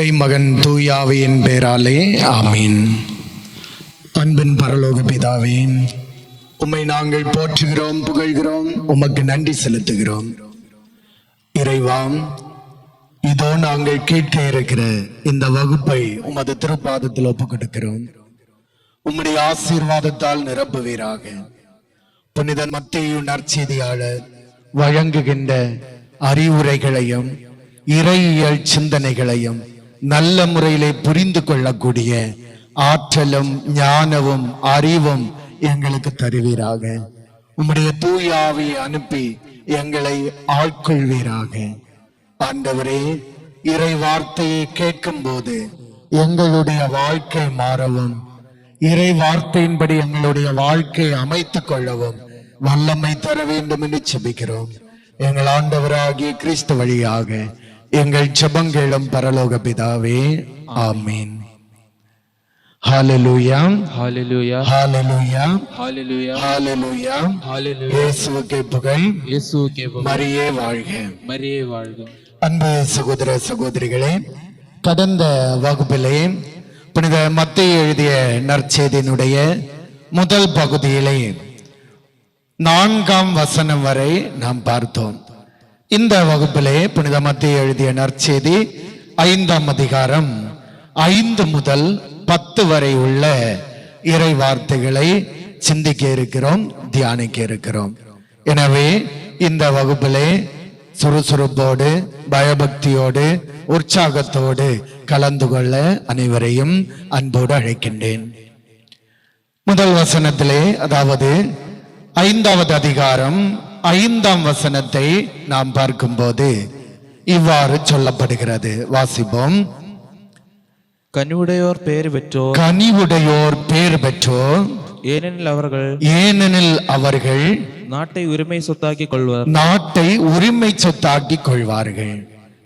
தந்தை மகன் தூயாவியின் பேராலே ஆமீன். அன்பின் பரலோக பிதாவே, உம்மை நாங்கள் போற்றுகிறோம், புகழ்கிறோம், உமக்கு நன்றி செலுத்துகிறோம். இறைவா, இதோ நாங்கள் கேட்க இருக்கிற இந்த வகுப்பை உமது திருப்பாதத்தில் ஒப்புக் கொடுக்கிறோம். உம்முடைய ஆசீர்வாதத்தால் நிரப்புவீராக. புனித மத்தேயு நற்செய்தியாளர் வழங்குகின்ற அறிவுரைகளையும் இறையியல் சிந்தனைகளையும் நல்ல முறையிலே புரிந்து கொள்ளக்கூடிய ஆற்றலும் ஞானமும் அறிவும் எங்களுக்கு தருவீராக. உம்முடைய தூய ஆவியை அனுப்பி எங்களை ஆட்கொள்வீராக. ஆண்டவரே, இறை வார்த்தையை கேட்கும் போது எங்களுடைய வாழ்க்கை மாறவும், இறை வார்த்தையின்படி எங்களுடைய வாழ்க்கையை அமைத்துக் கொள்ளவும் வல்லமை தர வேண்டும் என்று ஜெபிக்கிறோம். எங்கள் ஆண்டவராகிய கிறிஸ்து வழியாக எங்கள் ஜெபங்களும் பரலோக பிதாவே, ஆமீன். ஹல்லேலூயா, ஹல்லேலூயா, ஹல்லேலூயா, ஹல்லேலூயா, ஹல்லேலூயா, ஹல்லேலூயா. இயேசுவுக்கே புகழ், இயேசுவுக்கே புகழ். மரியே வாழ்க, மரியே வாழ்க. அன்பு சகோதர சகோதரிகளே, கடந்த வகுப்பிலே புனித மத்தேயு எழுதிய நற்செய்தியினுடைய முதல் பகுதியிலே 4ஆம் வசனம் வரை நாம் பார்த்தோம். இந்த வகுப்பிலே புனித மத்தேயு எழுதிய நற்செய்தி 5ஆம் அதிகாரம் 5 முதல் 10 வரை உள்ள இறை வார்த்தைகளை சிந்திக்க இருக்கிறோம், தியானிக்க இருக்கிறோம். எனவே இந்த வகுப்பிலே சுறுசுறுப்போடு, பயபக்தியோடு, உற்சாகத்தோடு கலந்து கொள்ள அனைவரையும் அன்போடு அழைக்கின்றேன். முதல் வசனத்திலே, அதாவது 5வது அதிகாரம் 5ஆம் வசனத்தை நாம் பார்க்கும்போது இவ்வாறு சொல்லப்படுகிறது. வாசிப்போம். கனிவுடையோர் பேர் பெற்றோர், கனிவுடையோர் பேர் பெற்றோர், ஏனெனில் அவர்கள் நாட்டை உரிமை சொத்தாக்கி கொள்வார், நாட்டை உரிமை சொத்தாக்கி கொள்வார்கள்.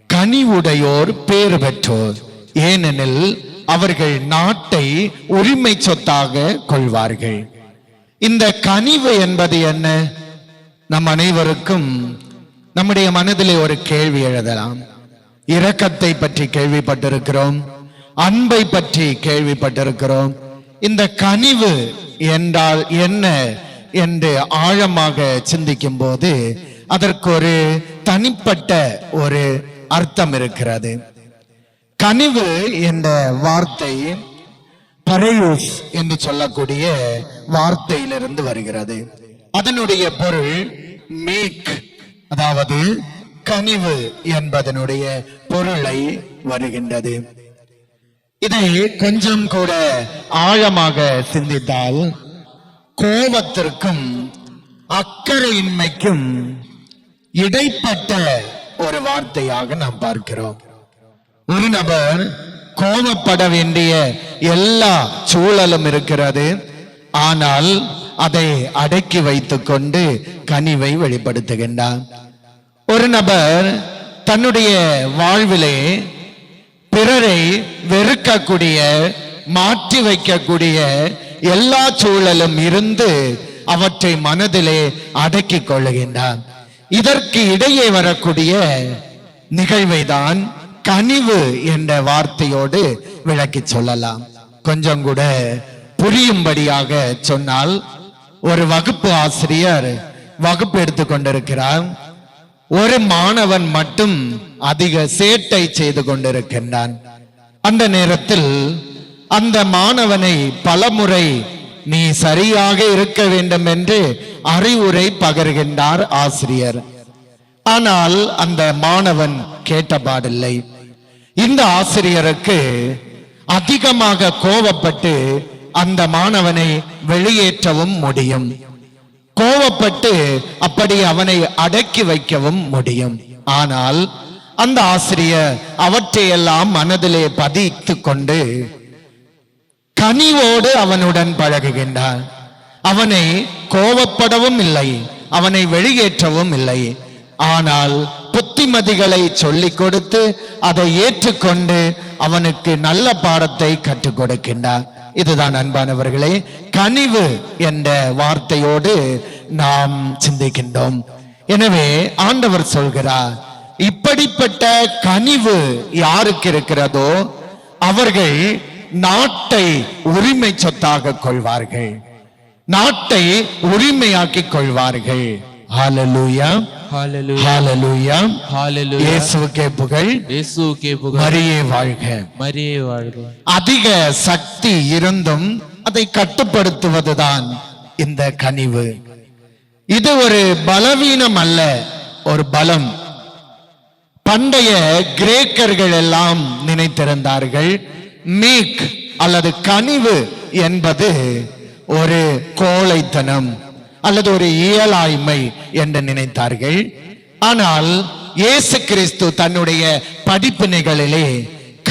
கனிவுடையோர் பேர் பெற்றோர், ஏனெனில் அவர்கள் நாட்டை உரிமை சொத்தாக கொள்வார்கள். இந்த கனிவு என்பது என்ன? நம் அனைவருக்கும் நம்முடைய மனதிலே ஒரு கேள்வி எழுதலாம். இரக்கத்தை பற்றி கேள்விப்பட்டிருக்கிறோம், அன்பை பற்றி கேள்விப்பட்டிருக்கிறோம். இந்த கனிவு என்றால் என்ன என்று ஆழமாக சிந்திக்கும் போது அதற்கு ஒரு தனிப்பட்ட ஒரு அர்த்தம் இருக்கிறது. கனிவு என்ற வார்த்தை பரேயோஸ் என்று சொல்லக்கூடிய வார்த்தையிலிருந்து வருகிறது. அதனுடைய பொருள் மேக், அதாவது கனிவு என்பதனுடைய பொருளை வருகின்றது. இதை கொஞ்சம் கூட ஆழமாக சிந்தித்தால் கோபத்திற்கும் அக்கறையின்மைக்கும் இடைப்பட்ட ஒரு வார்த்தையாக நாம் பார்க்கிறோம். ஒரு நபர் கோபப்பட வேண்டிய எல்லா சூழலும் இருக்கிறது, ஆனால் அதை அடக்கி வைத்துக் கொண்டு கனிவை வெளிப்படுத்துகின்றார். ஒரு நபர் தன்னுடைய வாழ்விலே பிறரை வெறுக்கக்கூடிய, மாற்றி வைக்கக்கூடிய எல்லா சூழலும் இருந்து அவற்றை மனதிலே அடக்கி கொள்ளுகின்றார். இதற்கு இடையே வரக்கூடிய நிகழ்வை தான் கனிவு என்ற வார்த்தையோடு விளக்கி சொல்லலாம். கொஞ்சம் கூட புரியும்படியாக சொன்னால், ஒரு வகுப்பு ஆசிரியர் வகுப்பு எடுத்துக் கொண்டிருக்கிறார். ஒரு மாணவன் மட்டும் அதிக சேட்டை செய்து கொண்டிருக்கின்றான். அந்த நேரத்தில் அந்த மாணவனை பலமுறை நீ சரியாக இருக்க வேண்டும் என்று அறிவுரை பகர்கின்றார் ஆசிரியர். ஆனால் அந்த மாணவன் கேட்டபாடில்லை. இந்த ஆசிரியருக்கு அதிகமாக கோபப்பட்டு அந்த மாணவனை வெளியேற்றவும் முடியும், கோபப்பட்டு அப்படி அவனை அடக்கி வைக்கவும் முடியும். ஆனால் அந்த ஆசிரியர் அவற்றையெல்லாம் மனதிலே பதித்து கொண்டு கனிவோடு அவனுடன் பழகுகின்றார். அவனை கோபப்படவும் இல்லை, அவனை வெளியேற்றவும் இல்லை. ஆனால் புத்திமதிகளை சொல்லிக் கொடுத்து அதை ஏற்றுக்கொண்டு அவனுக்கு நல்ல பாடத்தை கற்றுக் கொடுக்கின்றார். இதுதான் அன்பானவர்களே கனிவு என்ற வார்த்தையோடு நாம் சிந்திக்கின்றோம். எனவே ஆண்டவர் சொல்கிறார், இப்படிப்பட்ட கனிவு யாருக்கு இருக்கிறதோ அவர்கள் நாட்டை உரிமை சொத்தாக கொள்வார்கள், நாட்டை உரிமையாக்கிக் கொள்வார்கள். ஹalleluya, ஹalleluya, ஹalleluya, ஹalleluya. இயேசுவுக்கே புகழ், இயேசுவுக்கே புகழ். மரியே வாழ்க. மரியே வாழ்க. அதிக சக்தி இருந்தும் அதை கட்டுப்படுத்துவதுதான் இந்த கனிவு. இது ஒரு பலவீனம் அல்ல, ஒரு பலம். பண்டைய கிரேக்கர்கள் எல்லாம் நினைத்திருந்தார்கள் மீக் அல்லது கனிவு என்பது ஒரு கோழைத்தனம் அல்லது ஒரு இயலாய்மை என்று நினைத்தார்கள். ஆனால் இயேசு கிறிஸ்து தன்னுடைய படிப்பினைகளிலே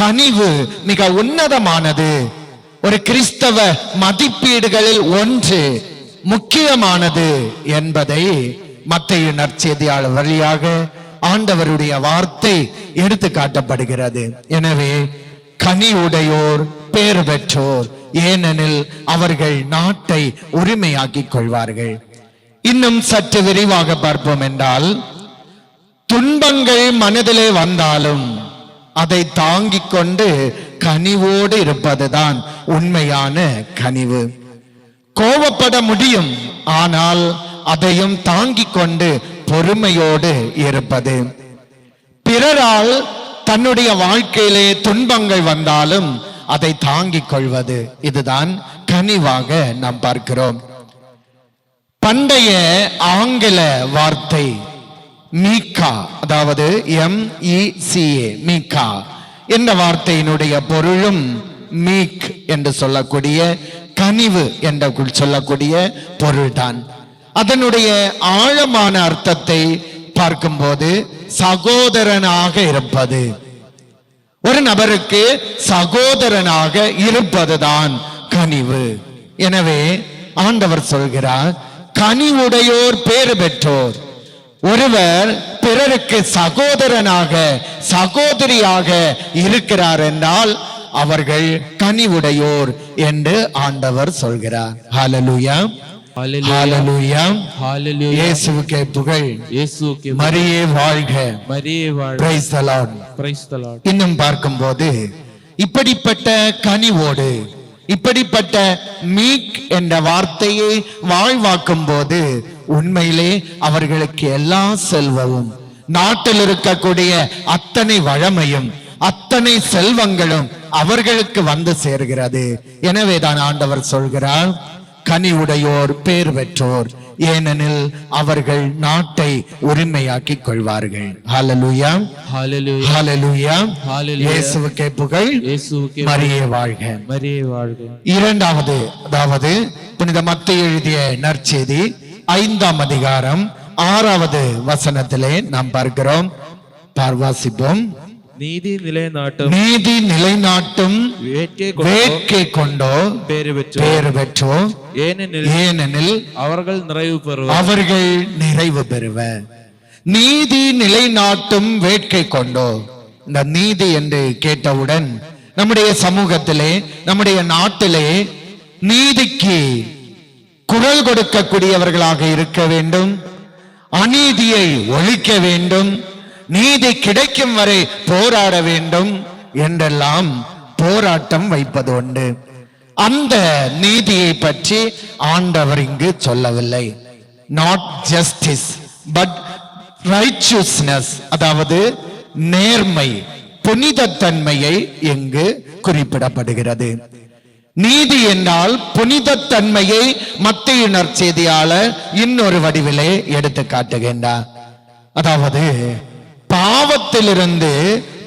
கனிவு மிக உன்னதமானது, ஒரு கிறிஸ்தவ மதிப்பீடுகளில் ஒன்று, முக்கியமானது என்பதை மத்தேயு நற்செய்தியாளர் வழியாக ஆண்டவருடைய வார்த்தை எடுத்து காட்டப்படுகிறது. எனவே கனி உடையோர் பேறு பெற்றோர், ஏனெனில் அவர்கள் நாட்டை உரிமையாக்கிக் கொள்வார்கள். இன்னும் சற்று விரிவாக பார்ப்போம் என்றால், துன்பங்கள் மனதிலே வந்தாலும் அதை தாங்கிக் கொண்டு கனிவோடு இருப்பதுதான் உண்மையான கனிவு. கோபப்பட முடியும், ஆனால் அதையும் தாங்கிக் கொண்டு பொறுமையோடு இருப்பது. பிறரால் தன்னுடைய வாழ்க்கையிலே துன்பங்கள் வந்தாலும் அதை தாங்கிக் கொள்வது, இதுதான் கனிவாக நாம் பார்க்கிறோம். பண்டைய ஆங்கில வார்த்தை மீகா, அதாவது MECA, மீகா என்ற வார்த்தையினுடைய பொருளும் மீக் என்று சொல்லக்கூடிய கனிவு என்று சொல்லக்கூடிய பொருள்தான். அதனுடைய ஆழமான அர்த்தத்தை பார்க்கும்போது சகோதரனாக இருப்பது, ஒரு நபருக்கு சகோதரனாக இருப்பதுதான் கனிவு. எனவே ஆண்டவர் சொல்கிறார், கனிவுடையோர் பேறு பெற்றோர். ஒருவர் பிறருக்கு சகோதரனாக சகோதரியாக இருக்கிறார் என்றால் அவர்கள் கனிவுடையோர் என்று ஆண்டவர் சொல்கிறார். ஹalleluya, ஹalleluya, ஹalleluya. இயேசுவுக்கே புகழ், இயேசுவுக்கே புகழ். மரியே வாழ்க. மரியே வாழ்க. Praise the Lord. Praise the Lord. இன்னும் பார்க்கும்போது இப்படிப்பட்ட கனிவோடு, இப்படிப்பட்ட மீக் என்ற வார்த்தையை வாழ்வாக்கும் போது உண்மையிலே அவர்களுக்கு எல்லா செல்வமும், நாட்டில் இருக்கக்கூடிய அத்தனை வளமையும் அத்தனை செல்வங்களும் அவர்களுக்கு வந்து சேர்கிறது. எனவேதான் ஆண்டவர் சொல்கிறார், கனிவுடையோர் பேர் பெற்றோர், ஏனெனில் அவர்கள் நாட்டை உரிமையாக்கிக் கொள்வார்கள். ஹalleluya, ஹalleluya, ஹalleluya, ஹalleluya. இயேசுவுக்கே புகழ், இயேசுவுக்கே மரியே வாழ்க. மரியே வாழ்க. இரண்டாவது, அதாவது புனித மத்தேயு எழுதிய நற்செய்தி 5ஆம் அதிகாரம் 6வது வசனத்திலே நாம் பார்க்கிறோம். வாசிப்போம். நீதி நிலைநாட்டும், நீதி நிலைநாட்டும் வேட்கை கொண்டோ பேறு பெற்றோ, ஏனெனில் அவர்கள் நிறைவு பெறுவர். அவர்கள் நிறைவு பெறுவர். நீதி நிலைநாட்டும் வேட்கை கொண்டோ. இந்த நீதி என்று கேட்டவுடன் நம்முடைய சமூகத்திலே, நம்முடைய நாட்டிலே நீதிக்கு குரல் கொடுக்கக்கூடியவர்களாக இருக்க வேண்டும், அநீதியை ஒழிக்க வேண்டும், நீதி கிடைக்கும் வரை போராட வேண்டும் என்றெல்லாம் போராட்டம் வைப்பது உண்டு. அந்த நீதியை பற்றி ஆண்டவர் இங்கு சொல்லவில்லை. நாட் ஜஸ்டிஸ் பட் ரைச்சியஸ்னஸ், அதாவது நேர்மை, புனிதத்தன்மையை இங்கு குறிப்பிடப்படுகிறது. நீதி என்றால் புனிதத்தன்மையை மத்தேயு நற்செய்தியாளர் இன்னொரு வடிவிலே எடுத்து காட்டுகின்றார். அதாவது பாவத்திலிருந்து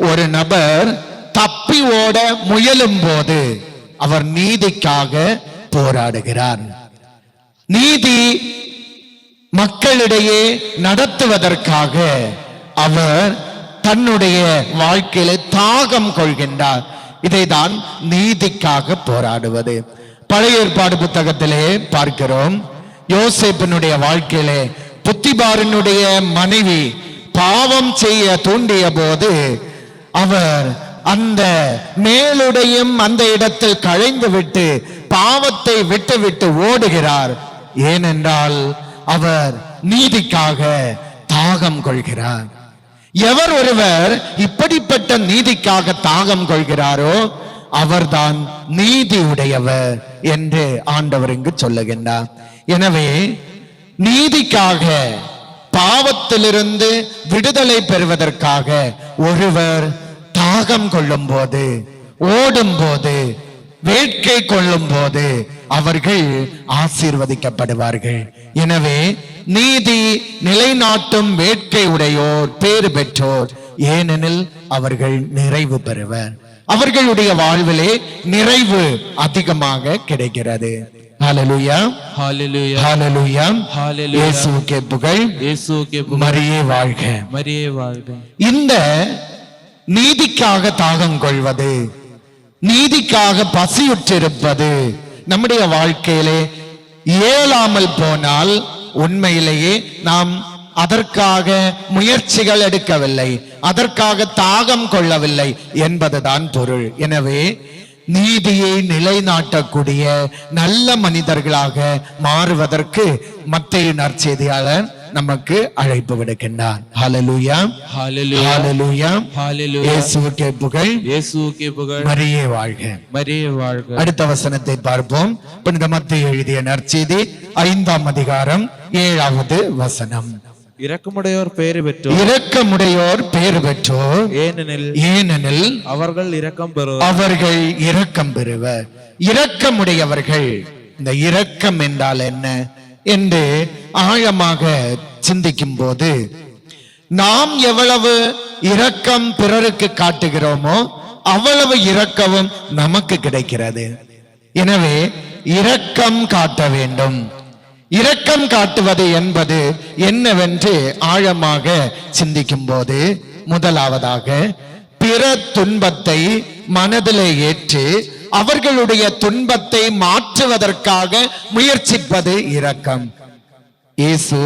ஒரு நபர் தப்பி ஓட முயலும் போது அவர் நீதிக்காக போராடுகிறார். நீதி மக்களிடையே நடத்துவதற்காக அவர் தன்னுடைய வாழ்க்கையில தாகம் கொள்கின்றார். இதைதான் நீதிக்காக போராடுவது. பழைய ஏற்பாடு புத்தகத்திலே பார்க்கிறோம், யோசேப்பினுடைய வாழ்க்கையிலே புத்திபாரனுடைய மனைவி பாவம் செய்ய தூண்டிய போது அவர் அந்த மேலுடையும் அந்த இடத்தில் களைந்து விட்டு பாவத்தை விட்டு ஓடுகிறார். ஏனென்றால் அவர் நீதிக்காக தாகம் கொள்கிறார். எவர் ஒருவர் இப்படிப்பட்ட நீதிக்காக தாகம் கொள்கிறாரோ அவர்தான் நீதி உடையவர் என்று ஆண்டவர் இங்கு சொல்லுகின்றார். எனவே நீதிக்காக, பாவத்திலிருந்து விடுதலை பெறுவதற்காக ஒருவர் தாகம் கொள்ளும் போது, ஓடும் போது, வேட்கை கொள்ளும் போது அவர்கள் ஆசீர்வதிக்கப்படுவார்கள். எனவே நீதி நிலைநாட்டும் வேட்கை உடையோர் பேறு பெற்றோர், ஏனெனில் அவர்கள் நிறைவு பெறுவர். அவர்களுடைய வாழ்விலே நிறைவு அதிகமாக கிடைக்கிறது. ஹல்லேலூயா, ஹalleluya, ஹல்லேலூயா, ஹalleluya. இயேசுவுக்கே புகழ், இயேசுவுக்கே புகழ். மரியே வாழ்க. மரியே வாழ்க. இந்த நீதிக்காக தாகம் கொள்வது, நீதிக்காக பசியுற்றிருப்பது நம்முடைய வாழ்க்கையிலே இயலாமல் போனால் உண்மையிலேயே நாம் அதற்காக முயற்சிகள் எடுக்கவில்லை, அதற்காக தாகம் கொள்ளவில்லை என்பதுதான் பொருள். எனவே நீதியை நிலைநாட்டக்கூடிய நல்ல மனிதர்களாக மாறுவதற்கு மத்தேயு நற்செய்தியாளர் நமக்கு அழைப்பு விடுக்கின்றார். ஹல்லேலூயா, ஹalleluya, ஹல்லேலூயா, ஹalleluya. இயேசுவுக்கே புகழ், இயேசுவுக்கே புகழ். மரியே வாழ்க. மரியே வாழ்க. அடுத்த வசனத்தை பார்ப்போம். புனித மத்தேயு எழுதிய நற்செய்தி 5ஆம் அதிகாரம் 7வது வசனம். இரக்கமுடையோர் பேறு பெற்றோர், இரக்கமுடையோர் பேறு பெற்றோர், ஏனெனில் அவர்கள் இரக்கம் பெறுவர். அவர்கள் இரக்கம் பெறுவர். இரக்கமுடையவர்கள், இந்த இரக்கம் என்றால் என்ன என்று ஆழமாக சிந்திக்கும் போது நாம் எவ்வளவு இரக்கம் பிறருக்கு காட்டுகிறோமோ அவ்வளவு இரக்கமும் நமக்கு கிடைக்கிறது. எனவே இரக்கம் காட்ட வேண்டும். இரக்கம் காட்டுவது என்பது என்னவென்று ஆழமாக சிந்திக்கும் போது, முதலாவதாக பிற துன்பத்தை மனதிலே ஏற்று அவர்களுடைய துன்பத்தை மாற்றுவதற்காக முயற்சிப்பது இரக்கம். இயேசு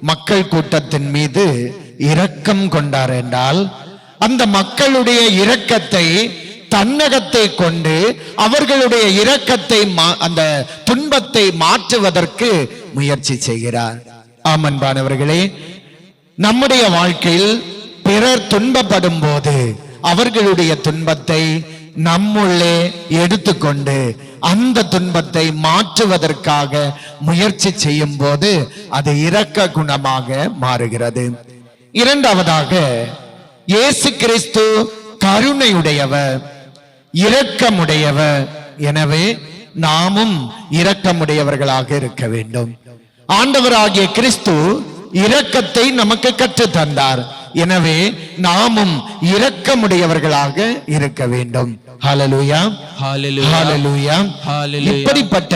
மக்கள் கூட்டத்தின் மீது இரக்கம் கொண்டார் என்றால் அந்த மக்களுடைய இரக்கத்தை தன்னகத்தை கொண்டு அவர்களுடைய இரக்கத்தை, அந்த துன்பத்தை மாற்றுவதற்கு முயற்சி செய்கிறார். ஆமன்பானவர்களே, நம்முடைய வாழ்க்கையில் பிறர் துன்பப்படும் போது அவர்களுடைய துன்பத்தை நம்முள்ளே எடுத்துக்கொண்டு அந்த துன்பத்தை மாற்றுவதற்காக முயற்சி செய்யும் போது அது இரக்க குணமாக மாறுகிறது. இரண்டாவதாக, இயேசு கிறிஸ்து கருணையுடையவர், இரக்கமுடையவர். எனவே நாமும் இரக்கமுடையவர்களாக இருக்க வேண்டும். ஆண்டவராகிய கிறிஸ்து இரக்கத்தை நமக்கு கற்றுத் தந்தார். எனவே நாமும் இரக்கமுடையவர்களாக இருக்க வேண்டும். ஹல்லேலூயா, ஹalleluya, ஹல்லேலூயா, ஹalleluya. இப்படிப்பட்ட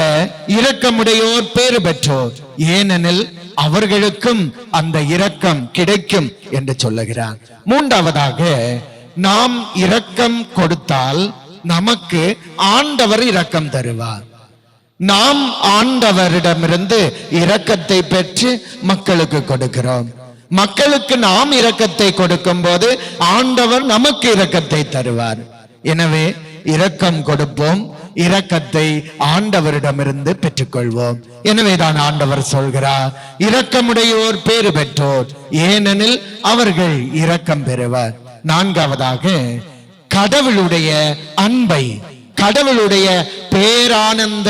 இரக்கமுடையோர் பேறு பெற்றோர், ஏனெனில் அவர்களுக்கும் அந்த இரக்கம் கிடைக்கும் என்று சொல்லுகிறார். மூன்றாவதாக, நாம் இரக்கம் கொடுத்தால் நமக்கு ஆண்டவர் இரக்கம் தருவார். நாம் ஆண்டவரிடமிருந்து இரக்கத்தை பெற்று மக்களுக்கு கொடுக்கிறோம். மக்களுக்கு நாம் இரக்கத்தை கொடுக்கும் போது ஆண்டவர் நமக்கு இரக்கத்தை தருவார். எனவே இரக்கம் கொடுப்போம், இரக்கத்தை ஆண்டவரிடமிருந்து பெற்றுக்கொள்வோம். எனவேதான் ஆண்டவர் சொல்கிறார், இரக்கமுடையோர் பேறு பெற்றோர், ஏனெனில் அவர்கள் இரக்கம் பெறுவர். நான்காவதாக, கடவுளுடைய அன்பை, கடவுளுடைய பேரானந்த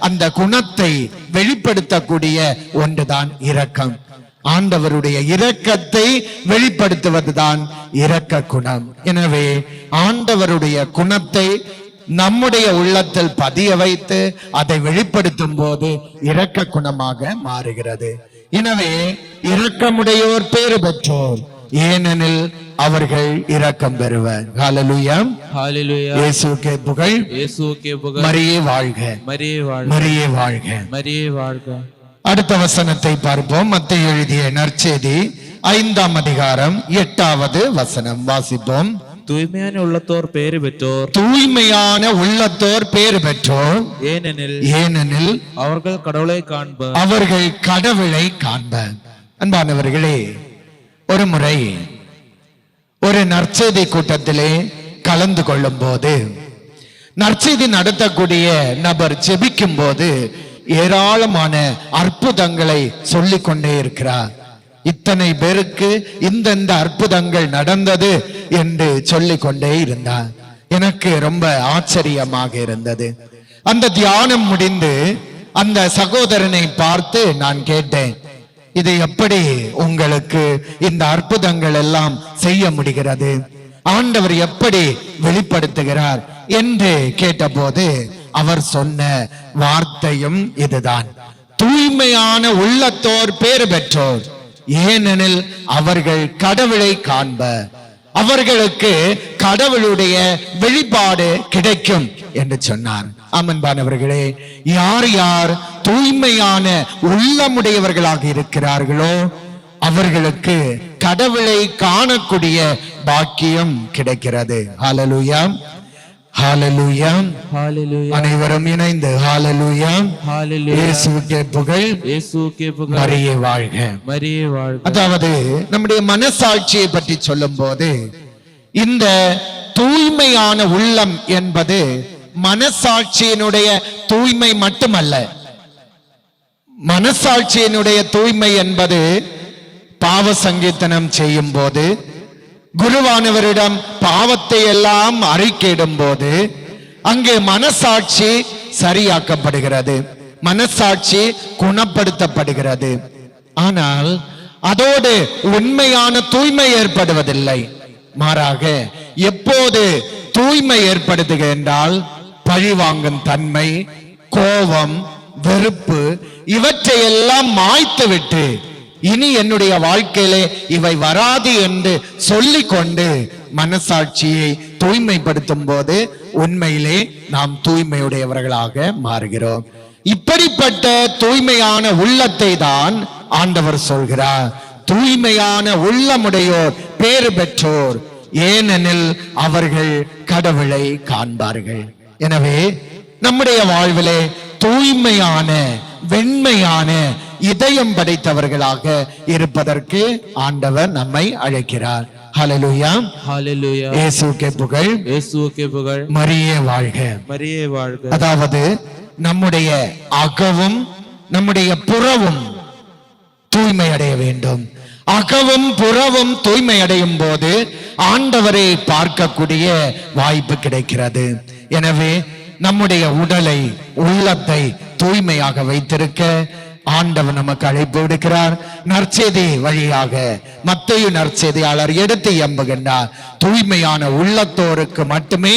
அந்த குணத்தை வெளிப்படுத்தக்கூடிய ஒன்றுதான் இரக்கம். ஆண்டவருடைய இரக்கத்தை வெளிப்படுத்துவதுதான் இரக்க குணம். எனவே ஆண்டவருடைய குணத்தை நம்முடைய உள்ளத்தில் பதிய வைத்து அதை வெளிப்படுத்தும் போது இரக்க குணமாக மாறுகிறது. எனவே இரக்கமுடையோர் பேறு பெற்றோர், ஏனெனில் அவர்கள் இரக்கம் பெறுவர். ஹல்லேலூயா, ஹalleluya. இயேசுவுக்கே புகழ், இயேசுவுக்கே புகழ். மரியே வாழ்க, மரியே வாழ்க. மரியே வாழ்க. மரியே வாழ்க. அடுத்த வசனத்தை பார்ப்போம். மத்தேயு எழுதிய நற்செய்தி 5ஆம் அதிகாரம் 8வது வசனம் வாசிப்போம். தூய்மையான உள்ளத்தோர் பேறு பெற்றோர், தூய்மையான உள்ளத்தோர் பேறு பெற்றோர், ஏனெனில் அவர்கள் கடவுளை காண்பர். அவர்கள் கடவுளை காண்பர். அன்பானவர்களே, ஒரு முறை ஒரு நற்செய்தி கூட்டத்திலே கலந்து கொள்ளும் போது நற்செய்தி நடத்தக்கூடிய நபர் ஜெபிக்கும் போது ஏராளமான அற்புதங்களை சொல்லிக் கொண்டே இருக்கிறார். இத்தனை பேருக்கு இந்த அற்புதங்கள் நடந்தது என்று சொல்லிக் கொண்டே இருந்தார். எனக்கு ரொம்ப ஆச்சரியமாக இருந்தது. அந்த தியானம் முடிந்து அந்த சகோதரனை பார்த்து நான் கேட்டேன், இது எப்படி உங்களுக்கு இந்த அற்புதங்கள் எல்லாம் செய்ய முடிகிறது, ஆண்டவர் எப்படி வெளிப்படுத்துகிறார் என்று கேட்டபோது அவர் சொன்ன வார்த்தையும் இதுதான், தூய்மையான உள்ளத்தோர் பேறு பெற்றோர், ஏனெனில் அவர்கள் கடவுளை காண்பர், அவர்களுக்கு கடவுளுடைய வெளிப்பாடு கிடைக்கும் என்று சொன்னார். அமன்பானவர்களே, யார் யார் தூய்மையான உள்ளமுடையவர்களாக இருக்கிறார்களோ அவர்களுக்கு கடவுளை காணக்கூடிய பாக்கியம் கிடைக்கிறது. ஹல்லேலூயா, ஹல்லேலூயா, ஹalleluya. அனைவரும் இணைந்து ஹல்லேலூயா, ஹalleluya. இயேசுவுக்கே புகழ், இயேசுவுக்கே புகழ். மரியே வாழ்க. மரியே வாழ்க. அதாவது நம்முடைய மனசாட்சியை பற்றி சொல்லும் போது இந்த தூய்மையான உள்ளம் என்பது மனசாட்சியினுடைய தூய்மை மட்டுமல்ல. மனசாட்சியினுடைய தூய்மை என்பது பாவ சங்கீர்த்தனம் செய்யும் போது, குருவானவரிடம் பாவத்தை எல்லாம் அறிக்கையிடும் போது அங்கே மனசாட்சி சரியாக்கப்படுகிறது, மனசாட்சி குணப்படுத்தப்படுகிறது. ஆனால் அதோடு உண்மையான தூய்மை ஏற்படுவதில்லை. மாறாக எப்போது தூய்மை ஏற்படுத்துக என்றால் பழிவாங்கும் தன்மை, கோபம், வெறுப்பு இவற்றையெல்லாம் மாய்த்துவிட்டு இனி என்னுடைய வாழ்க்கையிலே இவை வராது என்று சொல்லிக்கொண்டு மனசாட்சியை தூய்மைப்படுத்தும் போது உண்மையிலே நாம் தூய்மையுடையவர்களாக மாறுகிறோம். இப்படிப்பட்ட தூய்மையான உள்ளத்தை தான் ஆண்டவர் சொல்கிறார், தூய்மையான உள்ளமுடையோர் பேறு பெற்றோர், ஏனெனில் அவர்கள் கடவுளை காண்பார்கள். எனவே நம்முடைய வாழ்விலே தூய்மையான வெண்மையான இதயம் படைத்தவர்களாக இருப்பதற்கு ஆண்டவர் நம்மை அழைக்கிறார். ஹல்லேலூயா, ஹalleluya. இயேசுவுக்கே புகழ், இயேசுவுக்கே புகழ். மரியே வாழ்க. மரியே வாழ்க. அதாவது நம்முடைய அகமும் நம்முடைய புறவும் தூய்மை அடைய வேண்டும். அகவும் புறவும் தூய்மை அடையும் போது ஆண்டவரை பார்க்கக்கூடிய வாய்ப்பு கிடைக்கிறது. எனவே நம்முடைய உடலை, உள்ளத்தை தூய்மையாக வைத்திருக்க ஆண்டவர் நமக்கு அழைப்பு விடுக்கிறார். நற்செய்தி வழியாக மத்தேயு நற்செய்தியாளர் எடுத்து எம்புகின்றார், தூய்மையான உள்ளத்தோருக்கு மட்டுமே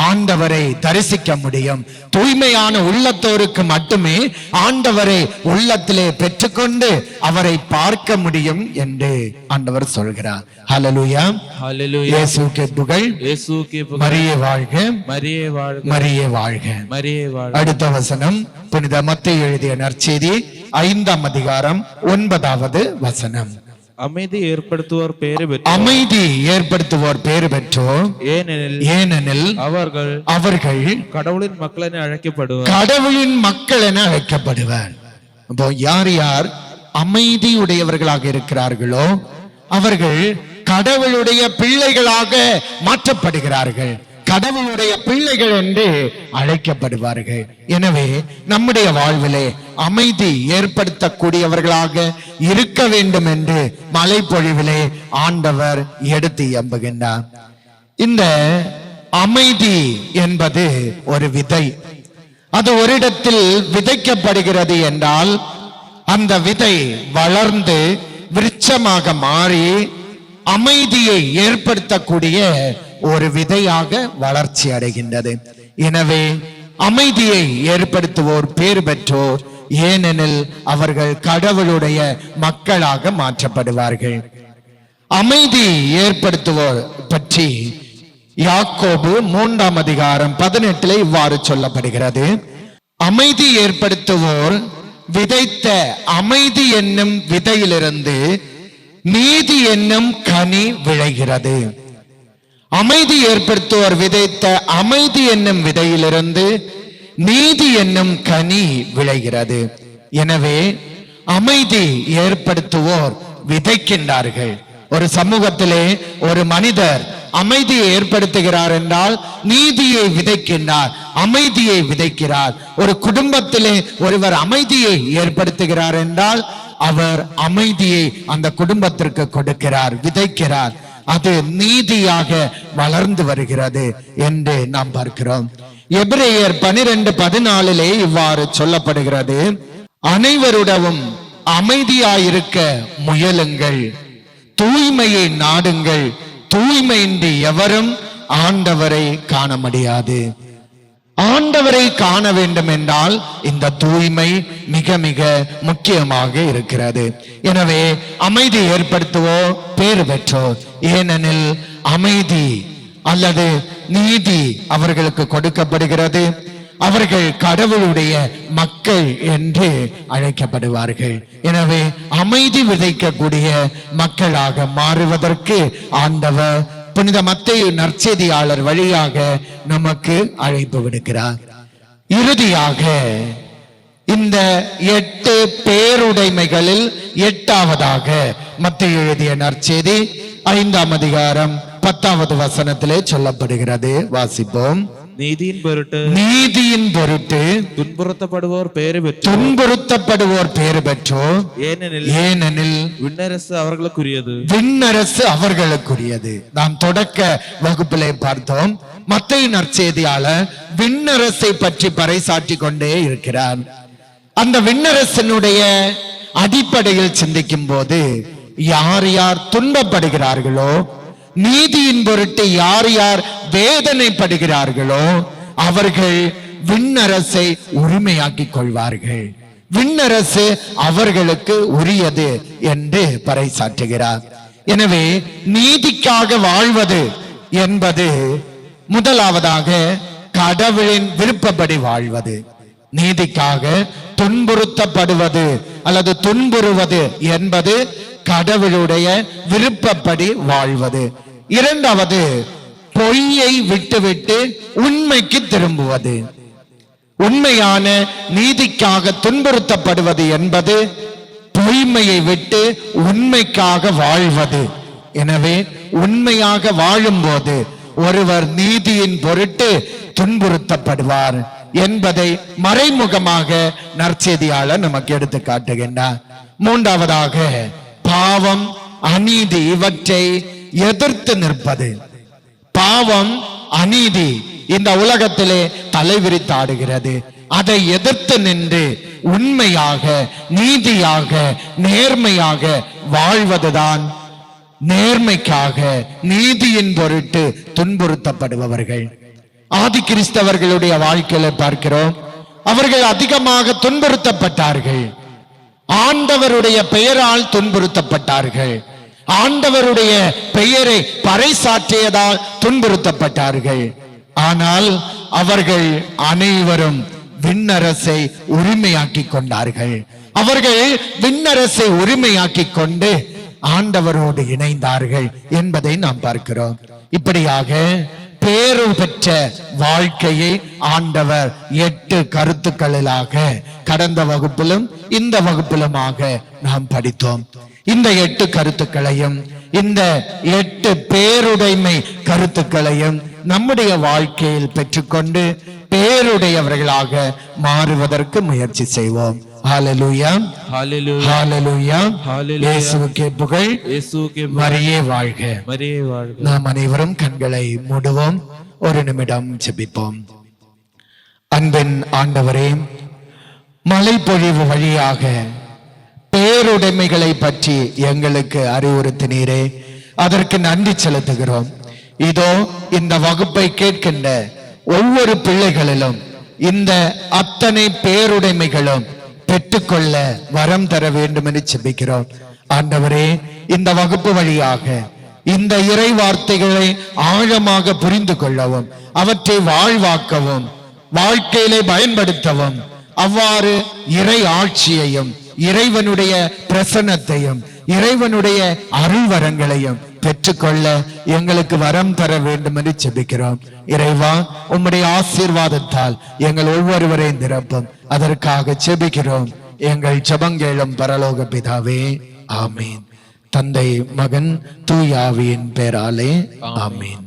ஆண்டவரை தரிசிக்க முடியும், தூய்மையான உள்ளத்தோருக்கு மட்டுமே ஆண்டவரை உள்ளத்திலே பெற்றுக்கொண்டு அவரை பார்க்க முடியும் என்று ஆண்டவர் சொல்கிறார். ஹல்லேலூயா, ஹalleluya. இயேசுவுக்கே புகழ், இயேசுவுக்கே புகழ். மரியே வாழ்க. மரியே வாழ்க. மரியே வாழ்க. மரியே வாழ்க. அடுத்த வசனம் புனித மத்தேயு எழுதிய நற்செய்தி 5ஆம் அதிகாரம் 9வது வசனம். அமைதி ஏற்படுத்துவோர் பேறு பெற்றோர். அமைதி ஏற்படுத்துவோர் பேறு பெற்றோர், ஏனெனில் அவர்கள் கடவுளின் மக்கள் என அழைக்கப்படுவார். கடவுளின் மக்கள் என அழைக்கப்படுவார். அப்போ யார் யார் அமைதியுடையவர்களாக இருக்கிறார்களோ அவர்கள் கடவுளுடைய பிள்ளைகளாக மாற்றப்படுகிறார்கள், கடவுளுடைய பிள்ளைகள் என்று அழைக்கப்படுவார்கள். எனவே நம்முடைய வாழ்விலே அமைதி ஏற்படுத்தக்கூடியவர்களாக இருக்க வேண்டும் என்று மலைப்பொழிவிலே ஆண்டவர் எடுத்து எம்புகின்றார். இந்த அமைதி என்பது ஒரு விதை. அது ஒரு இடத்தில் விதைக்கப்படுகிறது என்றால் அந்த விதை வளர்ந்து விருட்சமாக மாறி அமைதியை ஏற்படுத்தக்கூடிய ஒரு விதையாக வளர்ச்சி அடைகின்றது. எனவே அமைதியை ஏற்படுத்துவோர் பேறு பெற்றோர், ஏனெனில் அவர்கள் கடவுளுடைய மக்களாக மாற்றப்படுவார்கள். அமைதி ஏற்படுத்துவோர் பற்றி யாக்கோபு 3ஆம் அதிகாரம் 18 இவ்வாறு சொல்லப்படுகிறது, அமைதி ஏற்படுத்துவோர் விதைத்த அமைதி என்னும் விதையிலிருந்து நீதி என்னும் கனி விளைகிறது. அமைதி ஏற்படுத்துவோர் விதைத்த அமைதி என்னும் விதையிலிருந்து நீதி என்னும் கனி விளைகிறது. எனவே அமைதி ஏற்படுத்துவோர் விதைக்கின்றார்கள். ஒரு சமூகத்திலே ஒரு மனிதர் அமைதியை ஏற்படுத்துகிறார் என்றால் நீதியை விதைக்கின்றார், அமைதியை விதைக்கிறார். ஒரு குடும்பத்திலே ஒருவர் அமைதியை ஏற்படுத்துகிறார் என்றால் அவர் அமைதியை அந்த குடும்பத்திற்கு கொடுக்கிறார், விதைக்கிறார். அது நீதியாக வளர்ந்து வருகிறது என்று நாம் பார்க்கிறோம். எபிரேயர் 12:14 இவ்வாறு சொல்லப்படுகிறது, அனைவருடவும் அமைதியாயிருக்க முயலுங்கள், தூய்மையை நாடுங்கள், தூய்மையின்றி எவரும் ஆண்டவரை காண முடியாது. ஆண்டவரை காண வேண்டும் என்றால் இந்த தூய்மை மிக மிக முக்கியமாக இருக்கிறது. எனவே அமைதி ஏற்படுத்துவோர் பேறு பெற்றோர். ஏனெனில் அமைதி அல்லது நீதி அவர்களுக்கு கொடுக்கப்படுகிறது. அவர்கள் கடவுளுடைய மக்கள் என்று அழைக்கப்படுவார்கள். எனவே அமைதி விதைக்கக்கூடிய மக்களாக மாறுவதற்கு ஆண்டவர் புனித மத்தேயு நற்செய்தியாளர் வழியாக நமக்கு அழைப்பு விடுக்கிறார். இறுதியாக இந்த 8 பேருடைமைகளில் 8ஆவதாக மத்தேயு எழுதிய நற்செய்தி 5ஆம் அதிகாரம் 10வது வசனத்திலே சொல்லப்படுகிறது. வாசிப்போம். நீதியின் பொருட்டு துன்புறுத்தப்படுவோர் பேறு பெற்றோர், ஏனெனில் விண்ணரசு அவர்களுக்குரியது. நாம் தொடக்க வகுப்பிலே பார்த்தோம். மத்தேயு நற்செய்தியாளர் விண்ணரசை பற்றி பறைசாற்றி கொண்டே இருக்கிறார். அந்த விண்ணரசனுடைய அடிப்படையில் சிந்திக்கும் போது யார் யார் துன்பப்படுகிறார்களோ, நீதியின் பொருட்டு யார் யார் வேதனைப்படுகிறார்களோ அவர்கள் விண்ணரசை உரிமையாக்கிக் கொள்வார்கள். விண்ணரசு அவர்களுக்கு உரியது என்று பறைசாற்றுகிறார். எனவே நீதிக்காக வாழ்வது என்பது முதலாவதாக கடவுளின் விருப்பப்படி வாழ்வது. நீதிக்காக துன்புறுத்தப்படுவது அல்லது துன்புறுவது என்பது கடவுளுடைய விருப்பப்படி வாழ்வது. இரண்டாவது, பொய்யை விட்டுவிட்டு உண்மைக்கு திரும்புவது. உண்மையான நீதிக்காக துன்புறுத்தப்படுவது என்பது பொய்மையை விட்டு உண்மைக்காக வாழ்வது. எனவே உண்மையாக வாழும்போது ஒருவர் நீதியின் பொருட்டு துன்புறுத்தப்படுவார் என்பதை மறைமுகமாக நற்செய்தியாளர் நமக்கு எடுத்து காட்டுகின்றார். மூன்றாவதாக, பாவம், அநீதி இவற்றை எதிர்த்து நிற்பது. பாவம், அநீதி இந்த உலகத்திலே தலைவிரித்தாடுகிறது. அதை எதிர்த்து நின்று உண்மையாக, நீதியாக, நேர்மையாக வாழ்வதுதான் நேர்மைக்காக நீதியின் பொருட்டு துன்புறுத்தப்படுபவர்கள். ஆதி கிறிஸ்தவர்களுடைய வாழ்க்கையில பார்க்கிறோம். அவர்கள் அதிகமாக துன்புறுத்தப்பட்டார்கள். ஆண்டவருடைய பெயரால் துன்புறுத்தப்பட்டார்கள். ஆண்டவருடைய பெயரை பறைசாற்றியதால் துன்புறுத்தப்பட்டார்கள். ஆனால் அவர்கள் அனைவரும் விண்ணரசை உரிமையாக்கிக் கொண்டார்கள். அவர்கள் விண்ணரசை உரிமையாக்கிக் கொண்டு ஆண்டவரோடு இணைந்தார்கள் என்பதை நாம் பார்க்கிறோம். இப்படியாக பேறு பெற்ற வாழ்க்கையை ஆண்டவர் 8 கருத்துக்களிலாக கடந்த வகுப்பிலும் இந்த வகுப்பிலுமாக நாம் படித்தோம். இந்த 8 கருத்துக்களையும், இந்த 8 பேருடைமை கருத்துக்களையும் நம்முடைய வாழ்க்கையில் பெற்றுக்கொண்டு பேருடையவர்களாக மாறுவதற்கு முயற்சி செய்வோம். ஹல்லேலூயா, ஹல்லேலூயா, ஹல்லேலூயா, ஹல்லேலூயா. இயேசுவுக்கே புகழ், இயேசுவுக்கே மரியே வாழ்க. மரியே வாழ்க. நாம் அனைவரும் கண்களை மூடுவோம். ஒரு நிமிடம் ஜெபிப்போம். அன்பின் ஆண்டவரே, மழை பொழிவு வழியாக பேருடைமைகளை பற்றி எங்களுக்கு அறிவுறுத்தினீரே, அதற்கு நன்றி செலுத்துகிறோம். இதோ இந்த வகுப்பை கேட்கின்ற ஒவ்வொரு பிள்ளைகளிலும் இந்த அத்தனை பேருடைமைகளும் பெற்றுக்கொள்ள வரம் தர வேண்டும் என்று ஜெபிக்கிறோம். ஆண்டவரே, இந்த வகுப்பு வழியாக இந்த இறை வார்த்தைகளை ஆழமாக புரிந்து கொள்ளவும், அவற்றை வாழ்வாக்கவும், வாழ்க்கையிலே பயன்படுத்தவும், அவ்வாறு இறை ஆட்சியையும், இறைவனுடைய பிரசன்னத்தையும், இறைவனுடைய அருள்வரங்களையும் பெற்றுக்கொள்ள எங்களுக்கு வரம் தர வேண்டும் என்று ஜெபிக்கிறோம். இறைவா, உம்முடைய ஆசீர்வாதத்தால் எங்கள் ஒவ்வொருவரையும் நிரப்பும். அதற்காக ஜெபிக்கிறோம். எங்கள் ஜெபங்கேளும் பரலோக பிதாவே, ஆமீன். தந்தை, மகன், தூய ஆவியின் பெயராலே, ஆமீன்.